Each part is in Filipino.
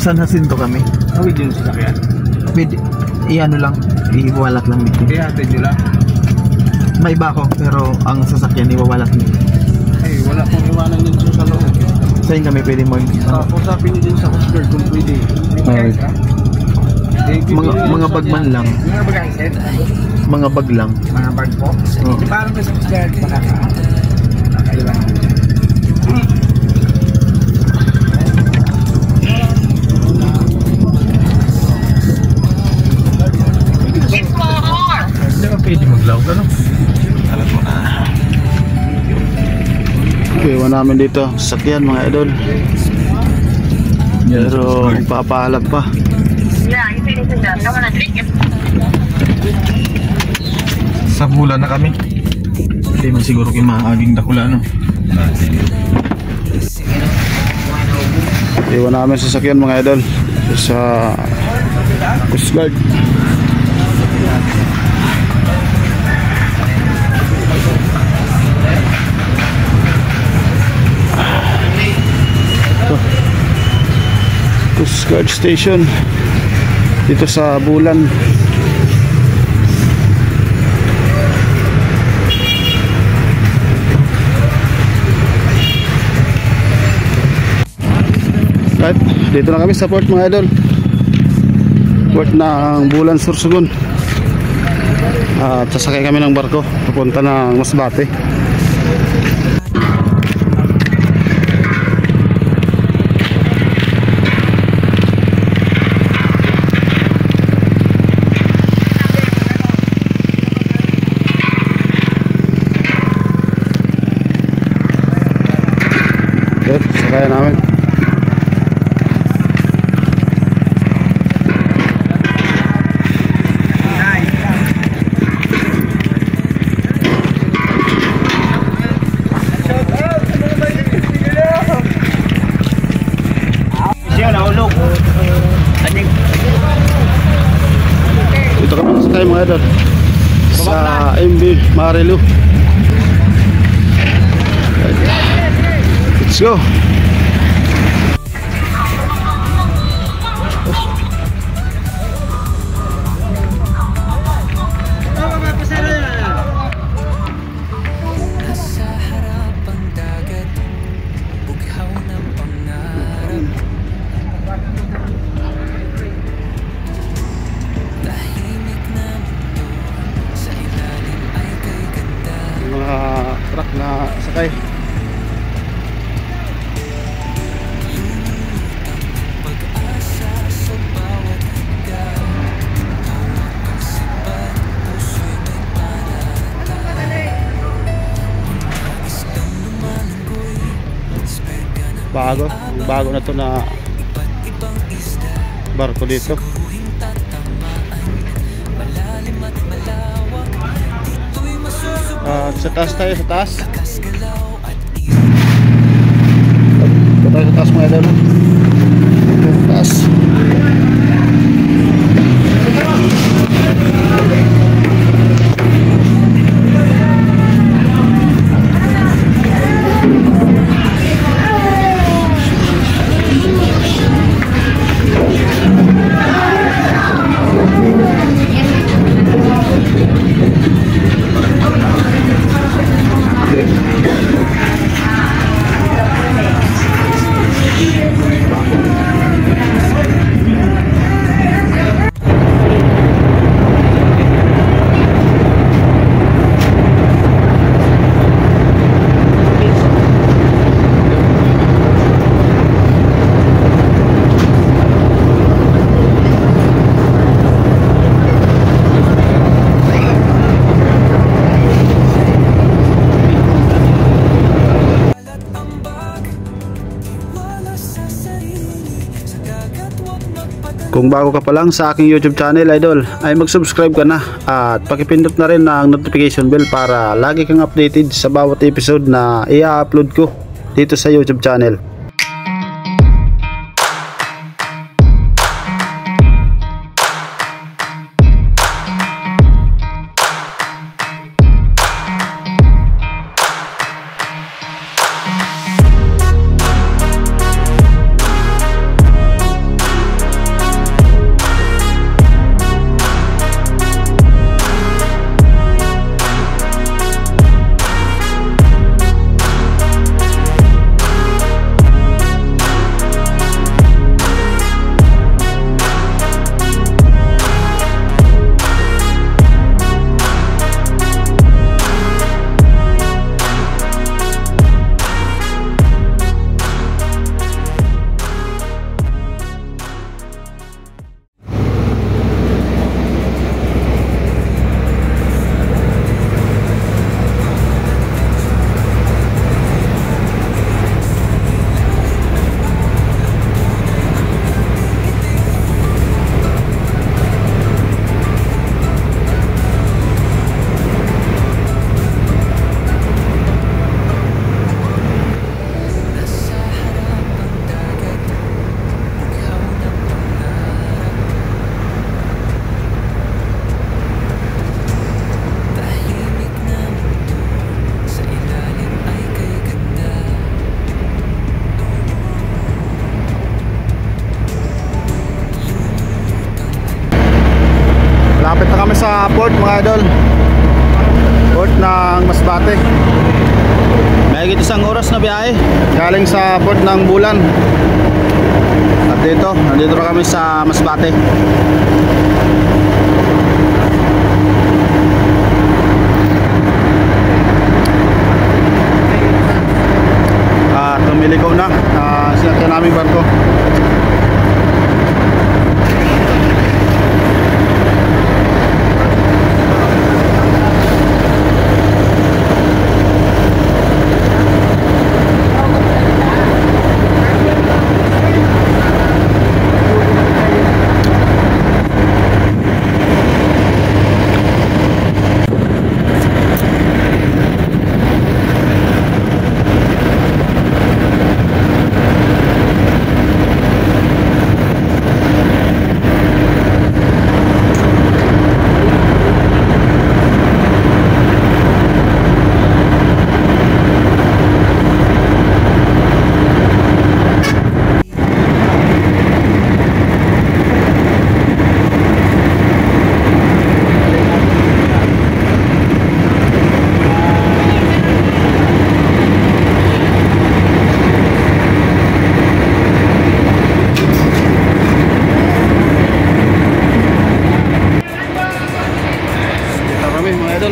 San Jacinto kami. Tawid yun sa sakyan. Pwede, i-ano lang, iwalat lang dito. Kaya hatid nyo lang. May iba ako, pero ang sasakyan iwawalat dito. Ay, wala pong iwanan yun sa loob. Saan kami pwede mo? Usapin nyo din sa Coast Guard kung pwede. Ay. Mga bagman lang. Mga bag ang set? Mga bag lang. Mga bag po? Oo. Parang sa Coast Guard, makakailan. Hindi ka pwede maglawag, ano? Alam mo na. Iwan namin dito, sasakyan mga idol. Pero papahalag pa. Sa bulan na kami. Hindi man siguro kayo maaging dakula, no? Iwan namin sasakyan mga idol sa Coast Guard. Coast Guard Station dito sa Bulan. Right, dito na kami sa port mga idol. Port ng Bulan, Sorsogon. At sasakay kami ng barko papunta ng Masbate. Sakaya namin. Dito kami sakay mga idol sa MV Marilu. Let's go. Mga truck na sakay. Bago na to na barko dito. Sa taas tayo, sa taas. Tayo sa taas mga idol. Sa taas. Kung bago ka pa lang sa aking YouTube channel idol, ay mag-subscribe ka na at pakipindot na rin ang notification bell para lagi kang updated sa bawat episode na i-upload ko dito sa YouTube channel. sa port mga idol. Port ng Masbate. May isang oras na biyahe galing sa port ng Bulan. At nandito na kami sa Masbate. At tumiliko na sinakyan naming barko.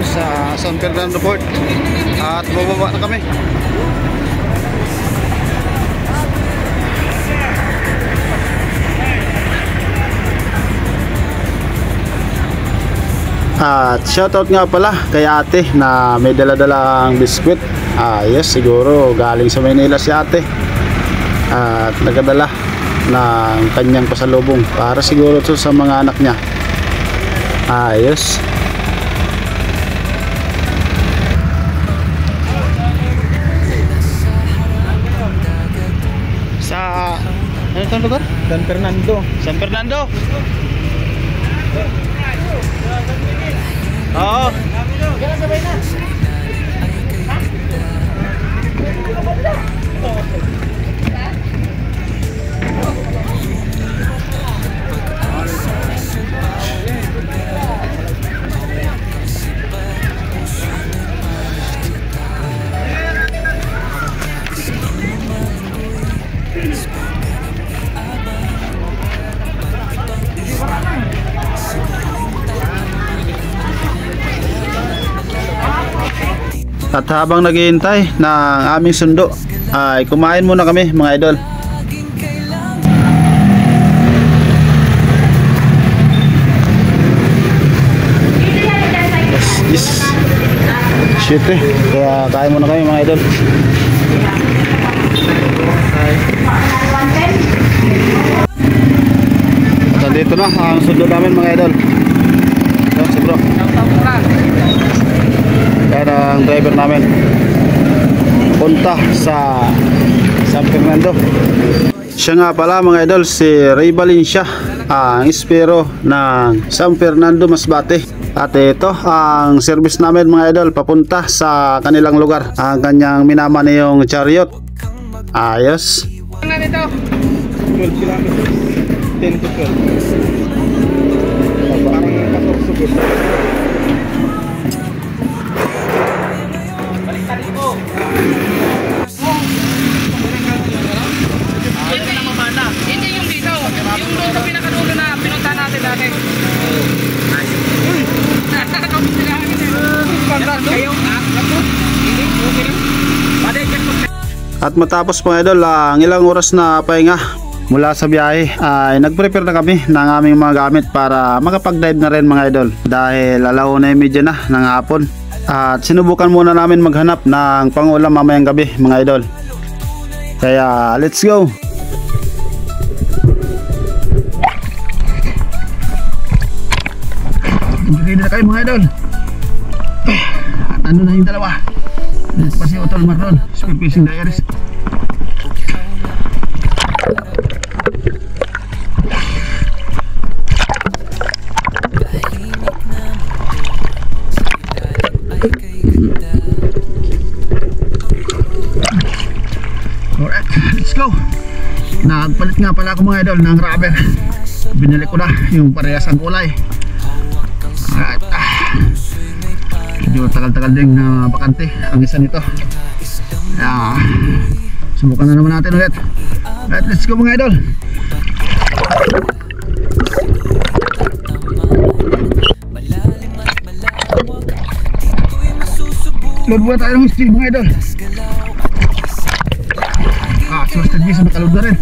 Sa San Fernando Port at bababa na kami. At shoutout nga pala kay ate na may dala-dalang biskwit. Yes, siguro galing sa Maynila si ate at nagadala ng kanyang pasalubong para siguro to sa mga anak niya. Yes. Ano itong lugar? San Fernando. San Fernando? Oo. Sabay na. At habang naghihintay ng aming sundo ay kumain muna kami mga idol. Yes. Shit kaya kain muna kami mga idol. At nandito na ang sundo namin mga idol. Ito si bro. Yan ang driver namin punta sa San Fernando. Siya nga pala mga idol si Ray Valencia, ang espero ng San Fernando Masbate. At ito ang service namin mga idol papunta sa kanilang lugar. Ang kanyang minama na yung chariot. Ayos. Ano nito? 12 kilometers. 10 to 12. Parang pasok-sugod. Ito na mamana. Hindi yung dito. Yung doon sa pinakadulo na pinunta natin dati. At matapos mga idol ang ilang oras na pahinga mula sa biyahe ay nag-prepare na kami ng aming mga gamit para makapag-dive na rin mga idol dahil 1:30 na ng hapon. At sinubukan muna namin maghanap ng pangulam mamayang gabi mga idol. Kaya let's go. Ready na kayo mga idol. At ano na yung dalawa? Pasi Otol Marlon, Spear Fishing Diaries. Alright, let's go. Nagpalit nga pala ako mga idol ng rubber. Binili ko na yung parehas ang kulay. At, medyo tagal-tagal din na bakante ang isa nito. Subukan na naman natin ulit. Alright, let's go mga idol. Load muna tayo ng husky mga idol. Trusted G's nakaload na rin.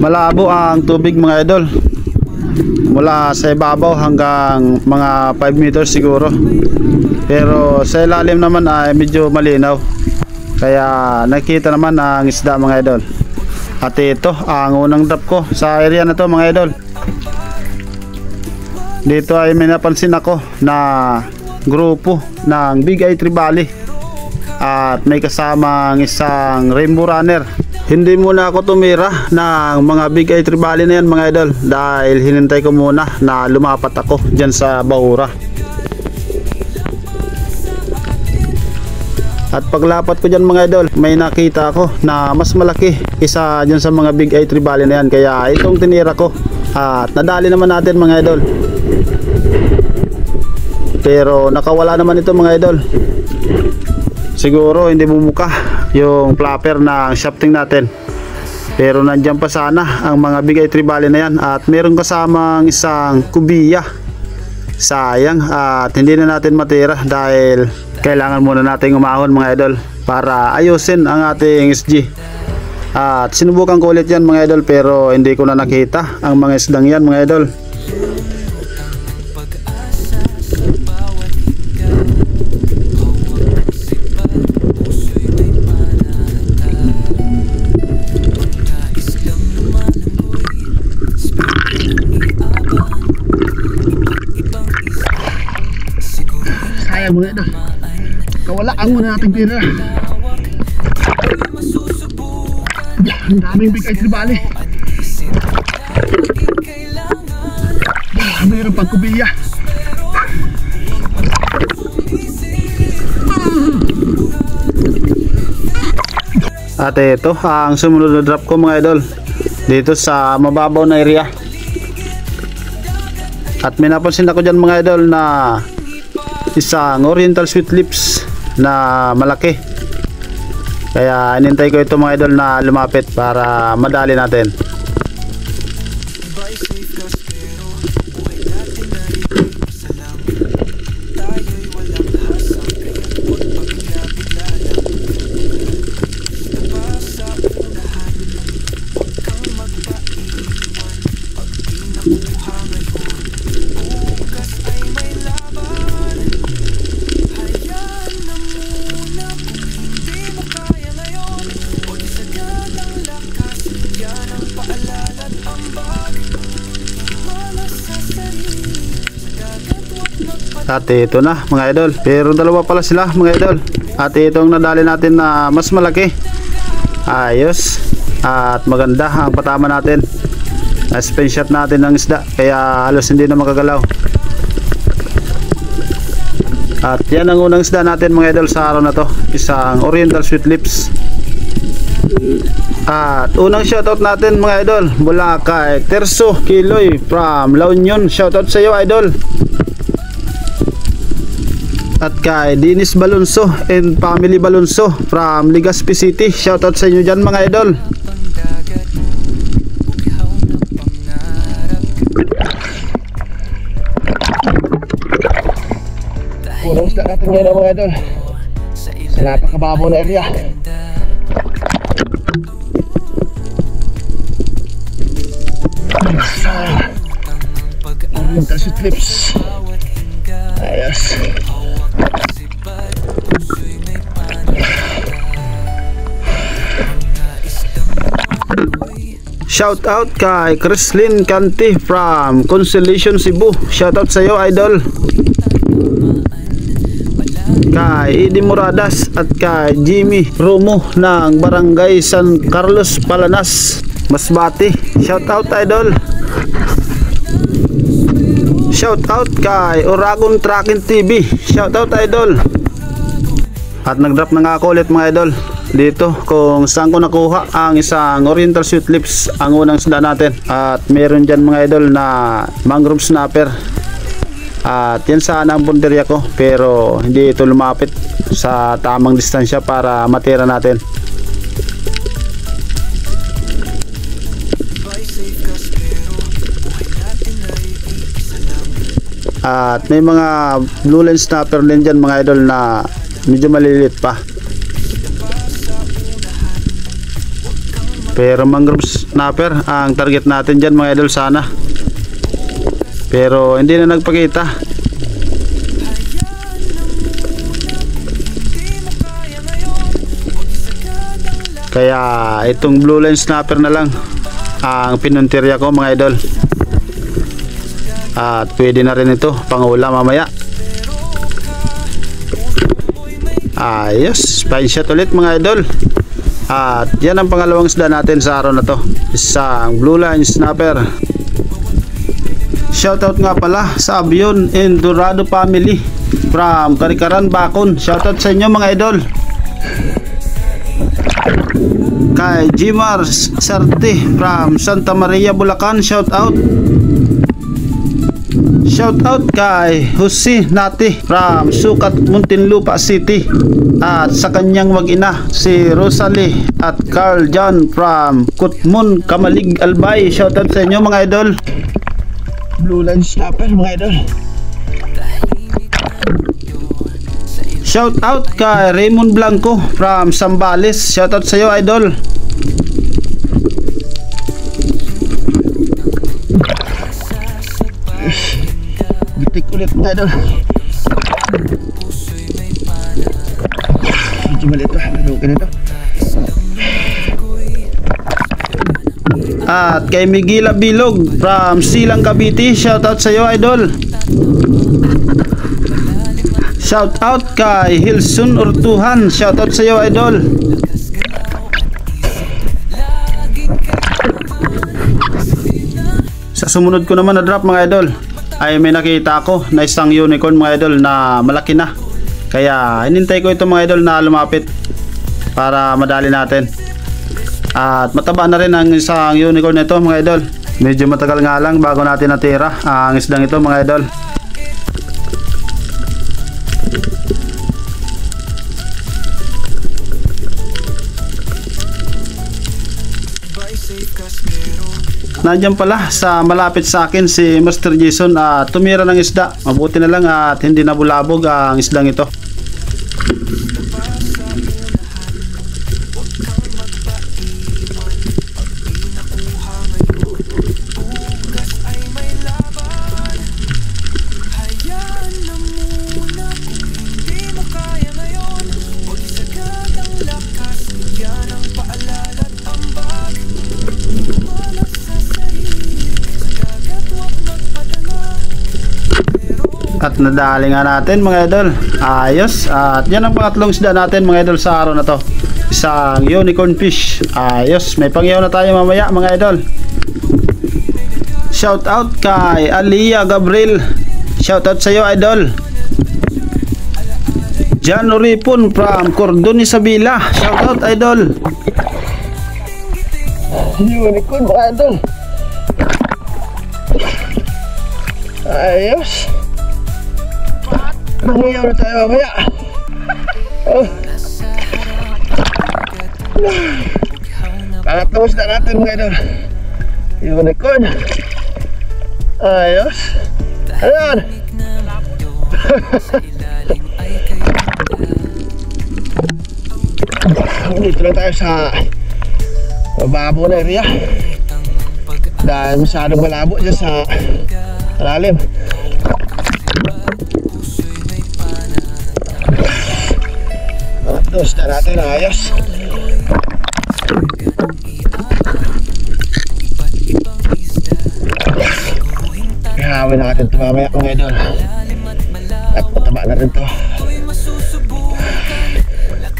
Malabo ang tubig mga idol, mula sa ibabaw hanggang mga 5 meters siguro, pero sa ilalim naman ay medyo malinaw, kaya nakita naman ang isda mga idol. At ito ang unang drop ko sa area na to mga idol. Dito ay may napansin ako na grupo ng Big Eye Trevally at may kasamang isang rainbow runner. Hindi muna ako tumira ng mga Big Eye Trevally na yan mga idol, dahil hinintay ko muna na lumapat ako dyan sa bahura. At paglapat ko dyan mga idol, may nakita ako na mas malaki isa dyan sa mga Big Eye Trevally na yan, kaya itong tinira ko at nadali naman natin mga idol. Pero nakawala naman ito mga idol. Siguro hindi bumuka yung flapper na shafting natin, pero nandyan pa sana ang mga Big Eye Trevally na yan, at meron kasamang isang kubiya. Sayang at hindi na natin matira, dahil kailangan muna natin umahon mga idol para ayusin ang ating SG. At sinubukan ko ulit yan mga idol, pero hindi ko na nakita ang mga isdang yan mga idol. Mga idol, kawalaan muna natin pira. Ang daming Big Eye Trevally. Mayroon pang kubiya. At ito ang sumunod na drop ko mga idol, dito sa mababaw na area. At may napansin ako dyan mga idol na isang oriental sweet lips na malaki, kaya inintay ko ito mga idol na lumapit para madali natin. At ito na mga idol, pero dalawa pala sila mga idol. At itong nadali natin na mas malaki, ayos at maganda ang patama natin. Na-spin shot natin ng isda, kaya halos hindi na makagalaw. At yan ang unang isda natin mga idol sa araw na to, isang oriental sweet lips. At unang shoutout natin mga idol mula kay Terso Kiloy from La Union. Shoutout sa iyo idol. At kay Dennis Balonso and family Balonso from Legazpi City. Shoutout sa inyo dyan mga idol. Unang isda natin ngayon mga idol sa napakababaw na area. Oriental sweet lips. Ayos. Shout out kay Chrislyn Canti from Constellation Cebu. Shout out sa iyo, idol. Kay Eddie Moradas at kay Jimmy Romo ng Barangay San Carlos, Palanas, Masbate. Shout out, idol. Shout out kay Oragon Tracking TV. Shout out, idol. At nag-drop na nga ako ulit, mga idol, dito kung saan ko nakuha ang isang Oriental Sweet Lips, ang unang isda natin. At meron dyan, mga idol, na mangrove snapper. At yan sana ang punteriya ko, pero hindi ito lumapit sa tamang distansya para matira natin. At may mga blue line snapper din dyan, mga idol, na medyo malilit pa. Pero mangrove snapper ang target natin dyan, mga idol, sana. Pero hindi na nagpakita. Kaya itong blue line snapper na lang ang pinuntirya ko, mga idol. At pwede na rin ito pang-ulam mamaya. Ayos, fine shot ulit, mga idol. At yan ang pangalawang isda natin sa araw na to, isang blue line snapper. Shoutout nga pala sa Abion and Dorado family from Karikaran, Bacon. Shoutout sa inyo, mga idol. Kay Jimar Sarte from Santa Maria, Bulacan. Shoutout. Shoutout kay Jose Nati from Sukat, Muntinlupa City. At sa kanyang mag-ina, si Rosalie at Carl John from Kutmun, Kamalig, Albay. Shoutout sa inyo, mga idol. Blue line snapper, mga idol. Shout out kay Raymond Blanco from Sambales. Shout out sa iyo, idol. Bitik ulit, mga idol. Medyo maliit to, malukin ito. At kay Miguela Bilog from Silang, Cavite. Shoutout sa iyo, idol. Shoutout kay Hilson Ortuhan. Shoutout sa iyo, idol. Sa sumunod ko naman na drop, mga idol, ay may nakita ako na isang unicorn, mga idol, na malaki na. Kaya hinintay ko ito, mga idol, na lumapit para madali natin. At mataba na rin ang isang unicorn nito, mga idol. Medyo matagal nga lang bago natin natira ang isdang ito, mga idol. Nandiyan pala sa malapit sa akin si Master Jason at tumira ng isda. Mabuti na lang at hindi nabulabog ang isdang ito. At nadali nga natin, mga idol. Ayos. At yan ang pangatlong isda natin, mga idol, sa araw na to. Isang unicorn fish. Ayos. May pangyaw na tayo mamaya, mga idol. Shout out kay Aliyah Gabriel. Shout out sa iyo, idol. Jan Oripon from Cordon, Isabela. Shout out, idol. Unicorn, mga idol. Ayos. Mangiyaw na tayo mamaya. Oh. Pangatlong isda natin, mga idol. Unicorn. Ayos. Ayan. Dito lang tayo sa mababo na area. Dahil masyadong malabo dyan sa lalim. Isda natin, ayos. Nakawin na natin ito mamaya mga idol. At mataba na rin ito.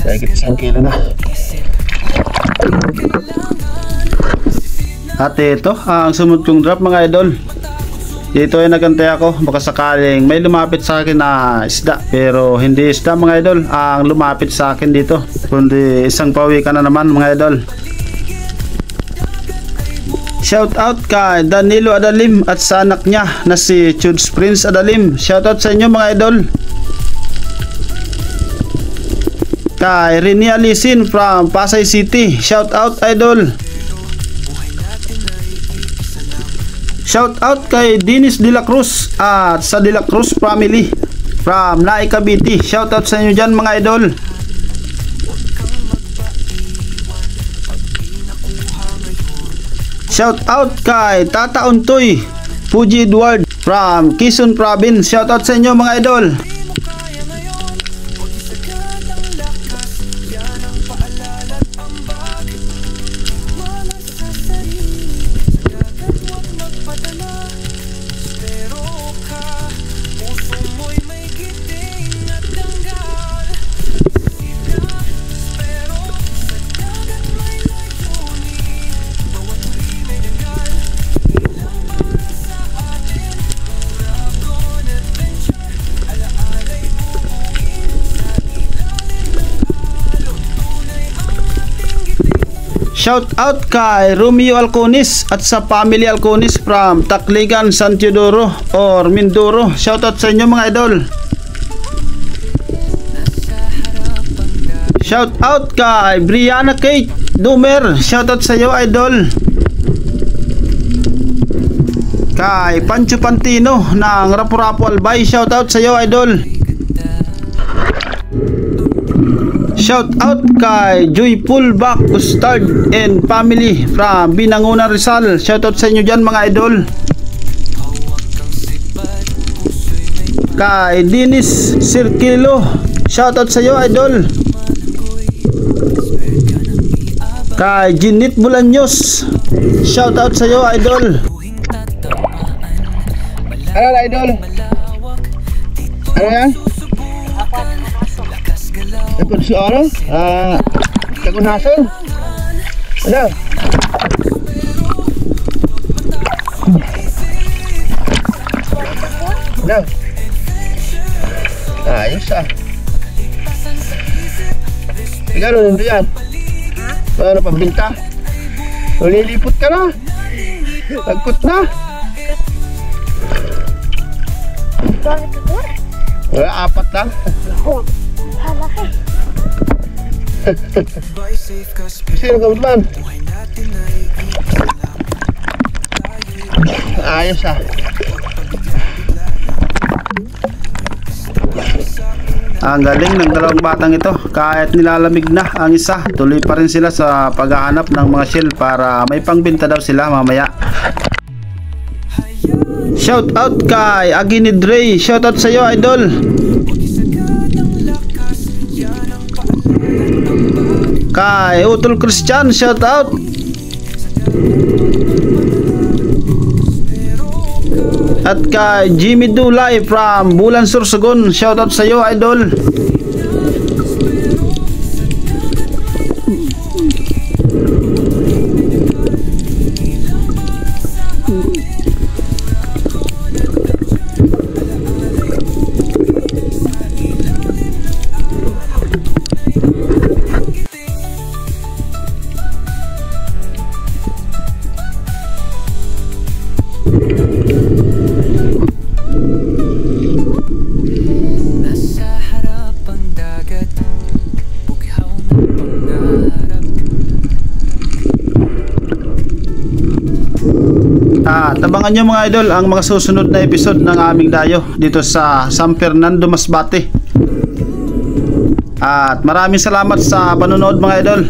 Dahil 1 kilo na. At ito ang sumunod kong drop mga idol. Dito ay nagantay ako, baka sakaling may lumapit sa akin na isda, pero hindi isda mga idol ang lumapit sa akin dito, kundi isang pawikan na naman mga idol. Shout out kay Danilo Adalim at sa anak niya na si Chuds Prince Adalim. Shout out sa inyo mga idol. Kay Rini Alisin from Pasay City. Shout out idol. Shout out kay Dennis De La Cruz at sa De La Cruz family from Naik Cavite. Shout out sa inyo dyan mga idol. Shout out kay Tata Untoy Fuji Edward from Quezon Province. Shout out sa inyo mga idol. Shout out kay Romeo Alconis at sa family Alconis from Tacligan, San Teodoro or Mindoro. Shout out sa inyo mga idol. Shout out kay Brianna Kate Dumer. Shout out sa iyo idol. Kay Pancho Pantino ng Rapu-Rapu Albay. Shout out sa iyo idol. Shout out kay Joyful Back Custard and family from Binangonan, Rizal. Shout out sa inyo dyan mga idol. Kay Dennis Cirquilo. Shout out sa iyo idol. Kay Ginit Bulaños. Shout out sa iyo idol. Ano idol? Ano yan? Ikut si orang, takut hasil. Ada. Ada. Ayos ah. Ikaw rin yan. Ano pambinta? Lilipot ka na. Tagkot na. Wala, 4 lang. Sino ka man? Ayos ah. Ang galing ng dalawang batang ito. Kahit nilalamig na ang isa, tuloy pa rin sila sa paghahanap ng mga shell para may pangbenta daw sila mamaya. Shout out kay Aginid Ray. Shout out sa iyo idol. Kay Utol Christian, shout out. At kay Jimmy Dulay from Bulan Sursogon, shout out sa iyo idol. Tabangan nyo mga idol ang mga susunod na episode ng aming dayo dito sa San Fernando, Masbate. At maraming salamat sa panonood mga idol.